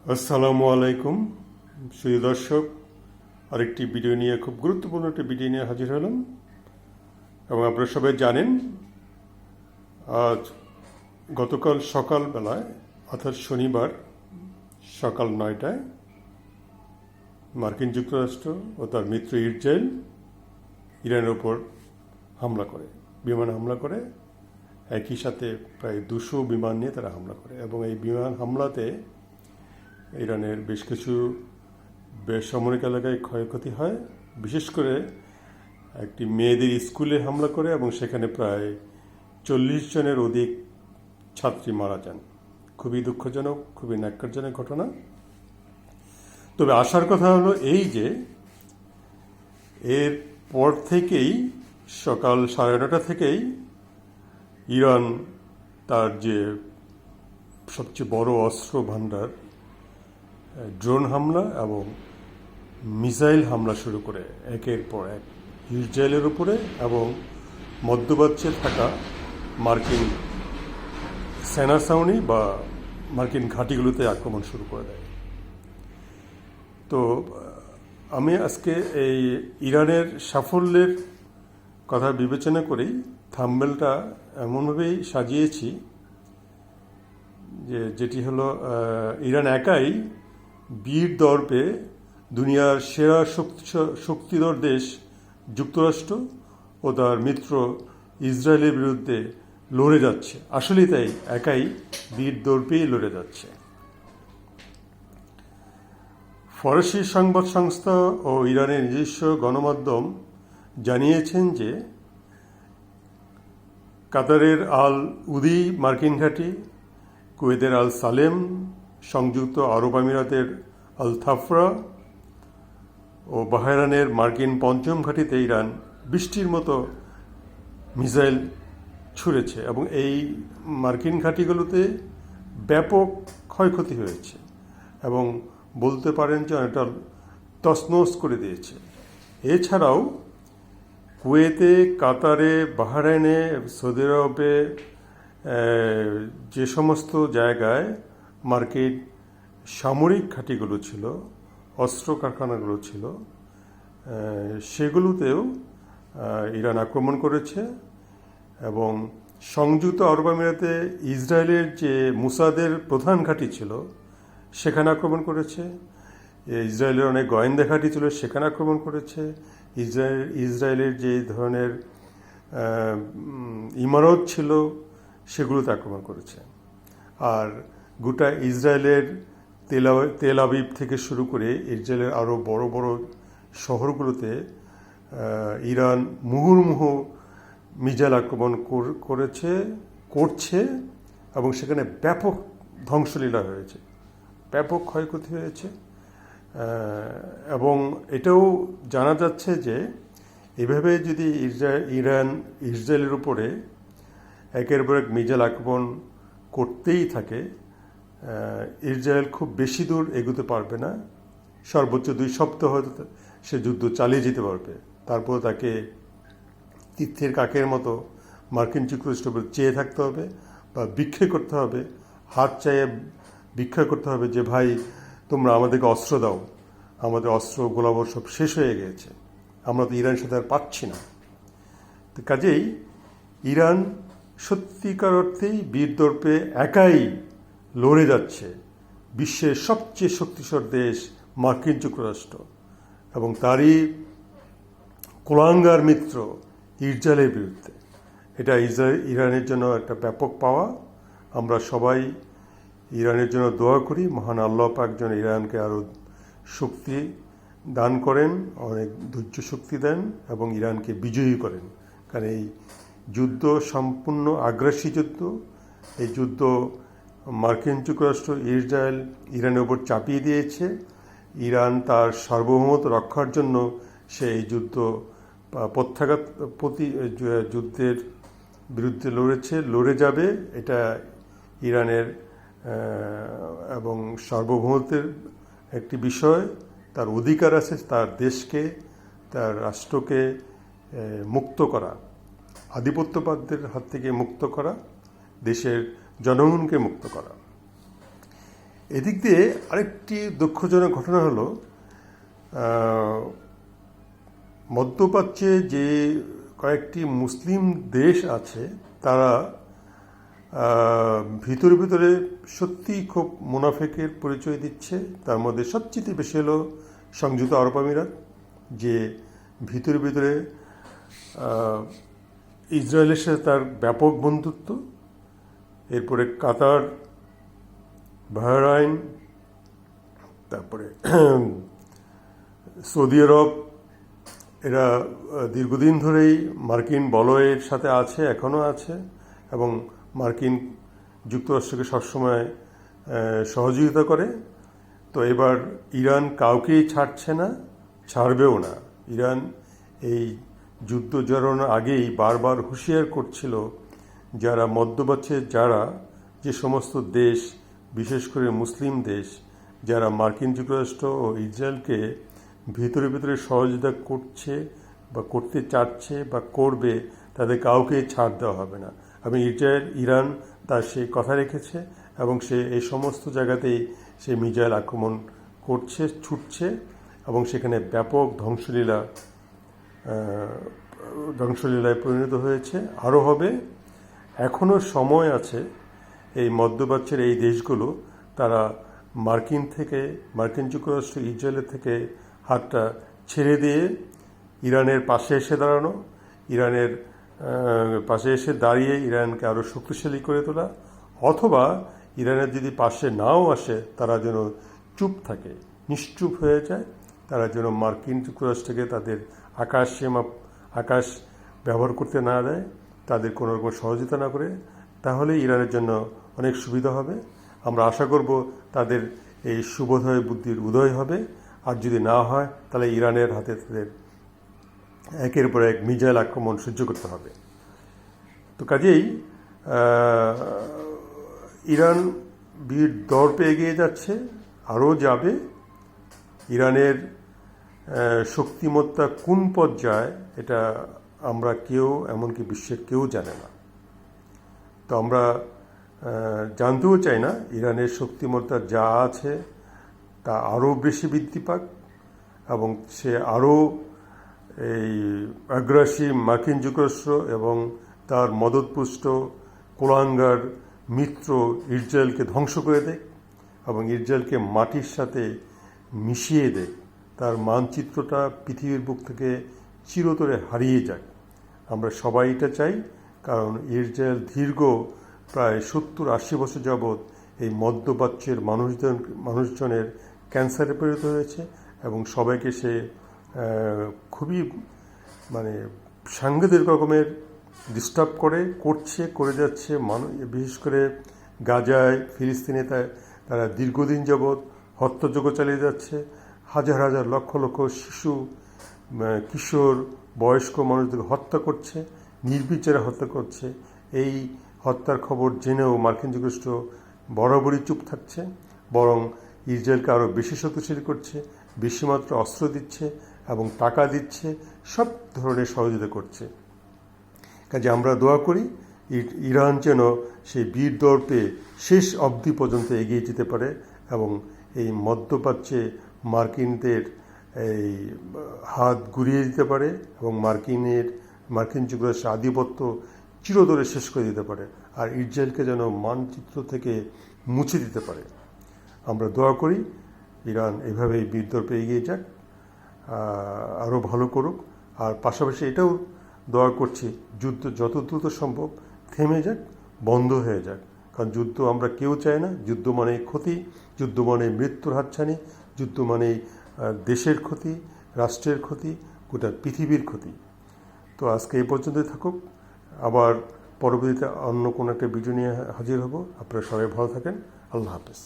আসসালামু আলাইকুম প্রিয় দর্শক, আরেকটি ভিডিও নিয়ে খুব গুরুত্বপূর্ণ একটি ভিডিও নিয়ে হাজির হলাম। এবং আপনারা সবাই জানেন, আজ গতকাল সকালবেলায় অর্থাৎ শনিবার সকাল 9টায় মার্কিন যুক্তরাষ্ট্র ও তার মিত্র ইসরায়েল ইরানের ওপর হামলা করে, বিমান হামলা করে। একই সাথে প্রায় 200 বিমান নিয়ে তারা হামলা করে এবং এই বিমান হামলাতে ইরানের বেশ কিছু বেসামরিক এলাকায় ক্ষয়ক্ষতি হয়। বিশেষ করে একটি মেয়েদের স্কুলে হামলা করে এবং সেখানে প্রায় 40 জনের অধিক ছাত্রী মারা যান। খুবই দুঃখজনক, খুবই ন্যাক্কারজনক ঘটনা। তবে আসার কথা হলো এই যে এর পর থেকেই সকাল 9:30 থেকেই ইরান তার যে সবচেয়ে বড় অস্ত্র ভাণ্ডার ড্রোন হামলা এবং মিসাইল হামলা শুরু করে একের পর এক ইসরায়েলের উপরে এবং মধ্যপ্রাচ্যে থাকা মার্কিন সেনা ছাউনি বা মার্কিন ঘাঁটিগুলোতে আক্রমণ শুরু করে দেয়। তো আমি আজকে এই ইরানের সাফল্যের কথা বিবেচনা করেই থাম্বনেলটা এমনভাবেই সাজিয়েছি যেটি হলো ইরান একাই বীর দর্পে দুনিয়ার সেরা শক্তিধর দেশ যুক্তরাষ্ট্র ও তার মিত্র ইসরায়েলের বিরুদ্ধে লড়ে যাচ্ছে। আসলেই তাই, একাই বীর দর্পেই লড়ে যাচ্ছে। ফরাসি সংবাদ সংস্থা ও ইরানের নিজস্ব গণমাধ্যম জানিয়েছেন যে কাতারের আল উদি মার্কিন ঘাঁটি, কুয়েতের আল সালেম, সংযুক্ত আরব আমিরাতের আল থাফরা ও বাহরাইনের মার্কিন পঞ্চম ঘাঁটিতে ইরান বৃষ্টির মতো মিসাইল ছুঁড়েছে এবং এই মার্কিন ঘাঁটিগুলোতে ব্যাপক ক্ষয়ক্ষতি হয়েছে এবং বলতে পারেন যে অনেকটা তছনছ করে দিয়েছে। এছাড়াও কুয়েতে, কাতারে, বাহরাইনে, সৌদি আরবে যে সমস্ত জায়গায় মার্কিন সামরিক ঘাঁটিগুলো ছিল, অস্ত্র কারখানাগুলো ছিল, সেগুলোতেও ইরান আক্রমণ করেছে এবং সংযুক্ত আরব আমিরাতে ইসরায়েলের যে মুসাদের প্রধান ঘাঁটি ছিল সেখানে আক্রমণ করেছে। ইসরায়েলের অনেক গোয়েন্দা ঘাঁটি ছিল, সেখানে আক্রমণ করেছে। ইসরায়েলের যে ধরনের ইমারত ছিল সেগুলোতে আক্রমণ করেছে। আর গোটা ইসরায়েলের তেল আবিব থেকে শুরু করে ইসরায়েলের আরও বড় বড় শহরগুলোতে ইরান মুহুর্মুহু মিসাইল আক্রমণ করছে এবং সেখানে ব্যাপক ধ্বংসলীলা হয়েছে, ব্যাপক ক্ষয়ক্ষতি হয়েছে। এবং এটাও জানা যাচ্ছে যে এভাবে যদি ইরান ইসরায়েলের উপরে একের পর এক মিসাইল আক্রমণ করতেই থাকে, ইসরায়েল খুব বেশি দূর এগোতে পারবে না। সর্বোচ্চ 2 সপ্তাহ হয়তো সে যুদ্ধ চালিয়ে যেতে পারবে। তারপর তাকে তীর্থের কাকের মতো মার্কিন যুক্তরাষ্ট্র চেয়ে থাকতে হবে বা ভিক্ষা করতে হবে, হাত চাইয়ে ভিক্ষা করতে হবে যে ভাই তোমরা আমাদেরকে অস্ত্র দাও, আমাদের অস্ত্র গোলাবর সব শেষ হয়ে গিয়েছে, আমরা তো ইরানের সাথে আর পাচ্ছি না। তো কাজেই ইরান সত্যিকার অর্থেই বীর দর্পে একাই লড়ে যাচ্ছে বিশ্বের সবচেয়ে শক্তিশালী দেশ মার্কিন যুক্তরাষ্ট্র এবং তারই কুলাঙ্গার মিত্র ইসরায়েলের বিরুদ্ধে। এটা ইরানের জন্য একটা ব্যাপক পাওয়া। আমরা সবাই ইরানের জন্য দোয়া করি, মহান আল্লাহ পাক যেন ইরানকে আরও শক্তি দান করেন, অনেক ধৈর্য শক্তি দেন এবং ইরানকে বিজয়ী করেন। কারণ এই যুদ্ধ সম্পূর্ণ আগ্রাসী যুদ্ধ। এই যুদ্ধ মার্কিন যুক্তরাষ্ট্র ইসরায়েল ইরানের উপর চাপিয়ে দিয়েছে। ইরান তার সার্বভৌমত্ব রক্ষার জন্য সে এই যুদ্ধের বিরুদ্ধে লড়ে যাবে। এটা ইরানের এবং সার্বভৌমত্বের একটি বিষয়। তার অধিকার আছে তার দেশকে, তার রাষ্ট্রকে মুক্ত করা, আধিপত্যবাদদের হাত থেকে মুক্ত করা, দেশের জনগণকে মুক্ত করা। এদিক দিয়ে আরেকটি দুঃখজনক ঘটনা হলো মধ্যপ্রাচ্যে যে কয়েকটি মুসলিম দেশ আছে তারা ভিতরে ভিতরে সত্যিই খুব মুনাফেকের পরিচয় দিচ্ছে। তার মধ্যে সবচেয়ে বেশি হলো সংযুক্ত আরব আমিরাত, যে ভিতরে ভিতরে ইসরায়েলের সাথে তার ব্যাপক বন্ধুত্ব, এরপরে কাতার, বাহরাইন, তারপরে সৌদি আরব, এরা দীর্ঘদিন ধরেই মার্কিন বলয়ের সাথে আছে, এখনও আছে, এবং মার্কিন যুক্তরাষ্ট্রকে সবসময় সহযোগিতা করে। তো এবার ইরান কাউকেই ছাড়ছে না, ছাড়বেও না। ইরান এই যুদ্ধ জড়ানোর আগেই বারবার হুঁশিয়ার করছিল যারা মধ্যপ্রাচ্যের যে সমস্ত দেশ, বিশেষ করে মুসলিম দেশ, যারা মার্কিন যুক্তরাষ্ট্র ও ইসরায়েলকে ভিতরে ভিতরে সহযোগিতা করছে বা করতে চাচ্ছে বা করবে, তাদের কাউকে ছাড় দেওয়া হবে না। এবং ইরান তার সেই কথা রেখেছে এবং সে এই সমস্ত জায়গাতেই সে মিসাইল আক্রমণ করছে, ছুটছে, এবং সেখানে ব্যাপক ধ্বংসলীলায় পরিণত হয়েছে, আরও হবে। এখনও সময় আছে এই মধ্যপ্রাচ্যের এই দেশগুলো তারা মার্কিন যুক্তরাষ্ট্র, ইসরায়েলের থেকে হাতটা ছেড়ে দিয়ে ইরানের পাশে এসে দাঁড়ানো, ইরানের পাশে এসে দাঁড়িয়ে ইরানকে আরও শক্তিশালী করে তোলা, অথবা ইরানের যদি পাশে নাও আসে তারা যেন চুপ থাকে, নিশ্চুপ হয়ে যায়, তারা যেন মার্কিন যুক্তরাষ্ট্রকে তাদের আকাশ ব্যবহার করতে না দেয়, তাদের কোনো রকম সহযোগিতা না করে, তাহলে ইরানের জন্য অনেক সুবিধা হবে। আমরা আশা করব তাদের এই শুভোদয় বুদ্ধির উদয় হবে। আর যদি না হয় তাহলে ইরানের হাতে তাদের একের পর এক মিসাইল আক্রমণ সহ্য করতে হবে। তো কাজেই ইরান বীর দর্পে এগিয়ে যাচ্ছে, আরও যাবে। ইরানের শক্তিমত্তা কোন পর্যায়ে এটা আমরা কেউ, এমনকি বিশ্বের কেউ জানে না। তো আমরা জানতেও চাই না ইরানের শক্তিমত্তা যা আছে তা আরও বেশি বৃদ্ধি পাক, এবং সে আরও এই আগ্রাসী মার্কিন যুক্তরাষ্ট্র এবং তার মদতপুষ্ট কুলাঙ্গার মিত্র ইসরায়েলকে ধ্বংস করে দেয় এবং ইসরায়েলকে মাটির সাথে মিশিয়ে দেয়, তার মানচিত্রটা পৃথিবীর বুক থেকে চিরতরে হারিয়ে যায়। আমরা সবাই এটা চাই, কারণ ইসরায়েল দীর্ঘ প্রায় 70-80 বছর যাবৎ এই মধ্যপ্রাচ্যের মানুষজনের ক্যান্সারে পরিণত হয়েছে, এবং সবাইকে সে খুবই সাংঘাতিক রকমের ডিস্টার্ব করে যাচ্ছে। বিশেষ করে গাজায়, ফিলিস্তিনে তারা দীর্ঘদিন যাবৎ হত্যাযজ্ঞ চালিয়ে যাচ্ছে। হাজার হাজার লক্ষ লক্ষ শিশু, কিশোর, বয়স্ক মানুষদের হত্যা করছে, নির্বিচারে হত্যা করছে। এই হত্যার খবর জেনেও মার্কিন যুক্তরাষ্ট্র বরাবরই চুপ থাকছে, বরং ইসরায়েলকে আরও বেশি শক্তিশালী করছে, বেশি মাত্রা অস্ত্র দিচ্ছে এবং টাকা দিচ্ছে, সব ধরনের সহযোগিতা করছে। কাজে আমরা দোয়া করি ইরান যেন সেই বীর দর্পে শেষ অবধি পর্যন্ত এগিয়ে যেতে পারে এবং এই মধ্যপ্রাচ্যে মার্কিনদের এই হাত ঘুরিয়ে দিতে পারে এবং মার্কিন যুক্তরাষ্ট্রের আধিপত্য চিরতরে শেষ করে দিতে পারে, আর ইসরায়েলকে যেন মানচিত্র থেকে মুছে দিতে পারে। আমরা দোয়া করি ইরান এভাবেই বীর দর্পে এগিয়ে যাক, আরও ভালো করুক। আর পাশাপাশি এটাও দোয়া করছি যুদ্ধ যত দ্রুত সম্ভব থেমে যাক, বন্ধ হয়ে যাক। কারণ যুদ্ধ আমরা কেউ চাই না। যুদ্ধ মানে ক্ষতি, যুদ্ধ মানে মৃত্যুর হাতছানি, যুদ্ধ মানে দেশের ক্ষতি, রাষ্ট্রের ক্ষতি, গোটা পৃথিবীর ক্ষতি। তো আজকে এই পর্যন্তই থাকুক, আবার পরবর্তীতে অন্য কোনো একটা ভিডিও নিয়ে হাজির হব। আপনারা সবাই ভালো থাকেন। আল্লাহ হাফেজ।